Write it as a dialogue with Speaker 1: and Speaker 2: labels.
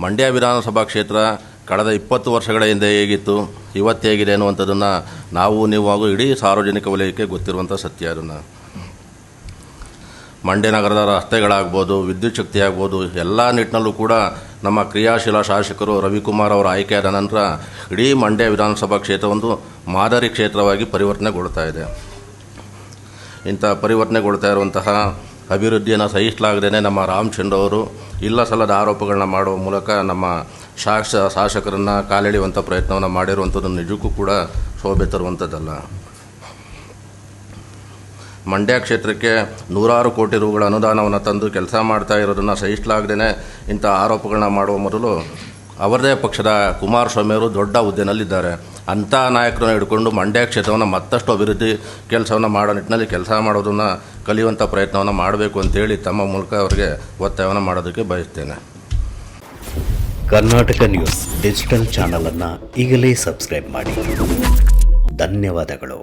Speaker 1: ಮಂಡ್ಯ ವಿಧಾನಸಭಾ ಕ್ಷೇತ್ರ ಕಳೆದ 20 ವರ್ಷಗಳ ಹಿಂದೆ ಹೇಗಿತ್ತು, ಇವತ್ತು ಹೇಗಿದೆ ಅನ್ನುವಂಥದ್ದನ್ನು ನಾವು ನೀವು ಹಾಗೂ ಇಡೀ ಸಾರ್ವಜನಿಕ ವಲಯಕ್ಕೆ ಗೊತ್ತಿರುವಂಥ ಸತ್ಯ. ಅದನ್ನು ಮಂಡ್ಯ ನಗರದ ರಸ್ತೆಗಳಾಗ್ಬೋದು, ವಿದ್ಯುತ್ ಶಕ್ತಿ ಆಗ್ಬೋದು, ಎಲ್ಲ ನಿಟ್ಟಿನಲ್ಲೂ ಕೂಡ ನಮ್ಮ ಕ್ರಿಯಾಶೀಲ ಶಾಸಕರು ರವಿಕುಮಾರ್ ಅವರ ಆಯ್ಕೆಯಾದ ನಂತರ ಇಡೀ ಮಂಡ್ಯ ವಿಧಾನಸಭಾ ಕ್ಷೇತ್ರ ಒಂದು ಮಾದರಿ ಕ್ಷೇತ್ರವಾಗಿ ಪರಿವರ್ತನೆಗೊಳ್ತಾ ಇದೆ. ಇಂಥ ಪರಿವರ್ತನೆಗೊಳ್ತಾ ಇರುವಂತಹ ಅಭಿವೃದ್ಧಿಯನ್ನು ಸಹಿಸಲಾಗದೇ ನಮ್ಮ ರಾಮಚಂದ್ರ ಅವರು ಇಲ್ಲ ಸಲ್ಲದ ಆರೋಪಗಳನ್ನ ಮಾಡುವ ಮೂಲಕ ನಮ್ಮ ಶಾಸಕರನ್ನು ಕಾಲೆಳೆಯುವಂಥ ಪ್ರಯತ್ನವನ್ನು ಮಾಡಿರುವಂಥದ್ದು ನಿಜಕ್ಕೂ ಕೂಡ ಶೋಭೆ ತರುವಂಥದ್ದಲ್ಲ. ಮಂಡ್ಯ ಕ್ಷೇತ್ರಕ್ಕೆ 100 ಕೋಟಿ ರೂಗಳ ಅನುದಾನವನ್ನು ತಂದು ಕೆಲಸ ಮಾಡ್ತಾ ಇರೋದನ್ನು ಸಹಿಸಲಾಗದೇ ಇಂಥ ಆರೋಪಗಳನ್ನ ಮಾಡುವ ಮೊದಲು ಅವರದೇ ಪಕ್ಷದ ಕುಮಾರಸ್ವಾಮಿ ಅವರು ದೊಡ್ಡ ಹುದ್ದೆನಲ್ಲಿದ್ದಾರೆ. ಅಂಥ ನಾಯಕರನ್ನು ಹಿಡ್ಕೊಂಡು ಮಂಡ್ಯ ಕ್ಷೇತ್ರವನ್ನು ಮತ್ತಷ್ಟು ಅಭಿವೃದ್ಧಿ ಕೆಲಸವನ್ನು ಮಾಡೋ ನಿಟ್ಟಿನಲ್ಲಿ ಕೆಲಸ ಮಾಡೋದನ್ನು ಕಲಿಯುವಂಥ ಪ್ರಯತ್ನವನ್ನು ಮಾಡಬೇಕು ಅಂತೇಳಿ ತಮ್ಮ ಮೂಲಕ ಅವರಿಗೆ ಒತ್ತಾಯವನ್ನು ಮಾಡೋದಕ್ಕೆ ಬಯಸ್ತೇನೆ.
Speaker 2: ಕರ್ನಾಟಕ ನ್ಯೂಸ್ ಡಿಜಿಟಲ್ ಚಾನಲನ್ನು ಈಗಲೇ ಸಬ್ಸ್ಕ್ರೈಬ್ ಮಾಡಿ. ಧನ್ಯವಾದಗಳು.